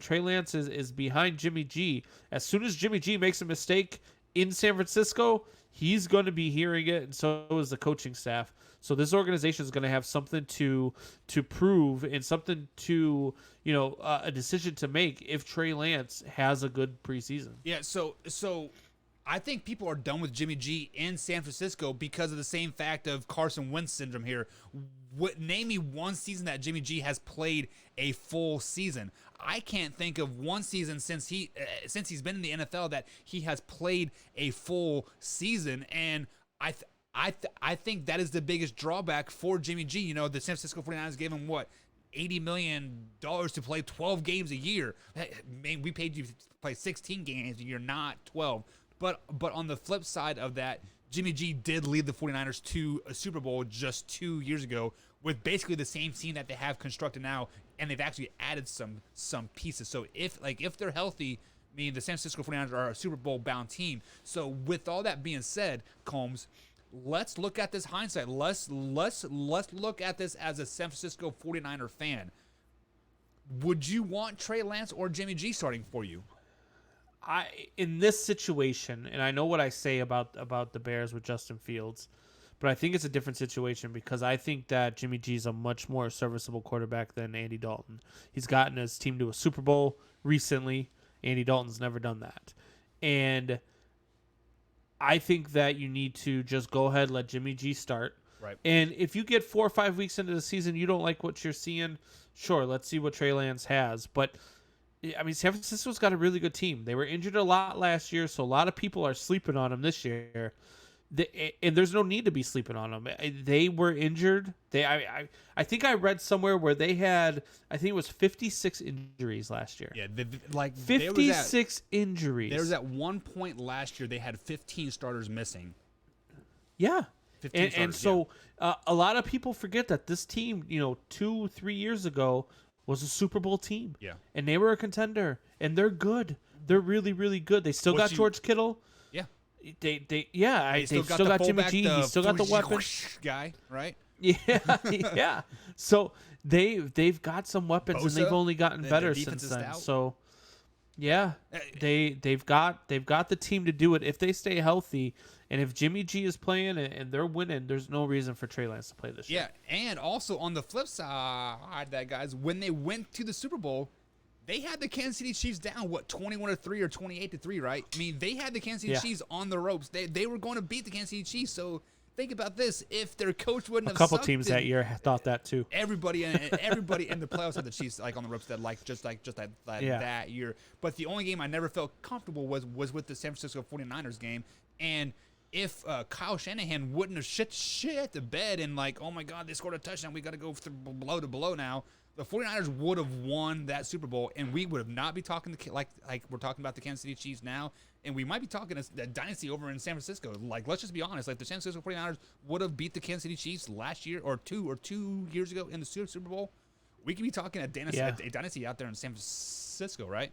Trey Lance is behind Jimmy G. As soon as Jimmy G makes a mistake in San Francisco, he's going to be hearing it, and so is the coaching staff. So this organization is going to have something to prove and something to a decision to make if Trey Lance has a good preseason. Yeah, so I think people are done with Jimmy G in San Francisco because of the same fact of Carson Wentz syndrome here. Name me one season that Jimmy G has played a full season. I can't think of one season since he's been in the NFL that he has played a full season, and I think that is the biggest drawback for Jimmy G. You know, the San Francisco 49ers gave him what? $80 million to play 12 games a year. Man, we paid you to play 16 games a year, not 12. But on the flip side of that, Jimmy G did lead the 49ers to a Super Bowl just 2 years ago with basically the same team that they have constructed now, and they've actually added some pieces. So if they're healthy, I mean, the San Francisco 49ers are a Super Bowl bound team. So with all that being said, Combs, let's look at this hindsight. Let's look at this as a San Francisco 49er fan. Would you want Trey Lance or Jimmy G starting for you? In this situation, and I know what I say about the Bears with Justin Fields, but I think it's a different situation because I think that Jimmy G is a much more serviceable quarterback than Andy Dalton. He's gotten his team to a Super Bowl recently. Andy Dalton's never done that. And I think that you need to just go ahead and let Jimmy G start. Right. And if you get 4 or 5 weeks into the season, you don't like what you're seeing, sure, let's see what Trey Lance has. But I mean, San Francisco's got a really good team. They were injured a lot last year, so a lot of people are sleeping on them this year. And there's no need to be sleeping on them. They were injured. I think I read somewhere where they had, I think it was 56 injuries last year. Yeah, 56 injuries. There was at one point last year they had 15 starters missing. Yeah. 15 starters, and so a lot of people forget that this team, 2-3 years ago, was a Super Bowl team. Yeah. And they were a contender. And they're good. They're really, really good. They still got George Kittle. Yeah. They still got Jimmy G. He still got the weapon guy, right? Yeah, yeah. So they've got some weapons, Bosa, and they've only gotten better since then. Stout. So yeah, they've got the team to do it if they stay healthy. And if Jimmy G is playing and they're winning, there's no reason for Trey Lance to play this year. Yeah, and also on the flip side, that guys, when they went to the Super Bowl, they had the Kansas City Chiefs down 21-3 or 28-3, right? I mean, they had the Kansas City Chiefs on the ropes. They were going to beat the Kansas City Chiefs. So think about this: if their coach wouldn't have, a couple teams that year thought that too. Everybody in the playoffs had the Chiefs like on the ropes that year. But the only game I never felt comfortable was with the San Francisco 49ers game. And if Kyle Shanahan wouldn't have shit the bed and like, oh my God, they scored a touchdown, we got to go blow to blow now, the 49ers would have won that Super Bowl, and we would have not be talking like we're talking about the Kansas City Chiefs now, and we might be talking a dynasty over in San Francisco. Like, let's just be honest. Like, the San Francisco 49ers would have beat the Kansas City Chiefs last year or two years ago in the Super Bowl. We could be talking a dynasty out there in San Francisco, right?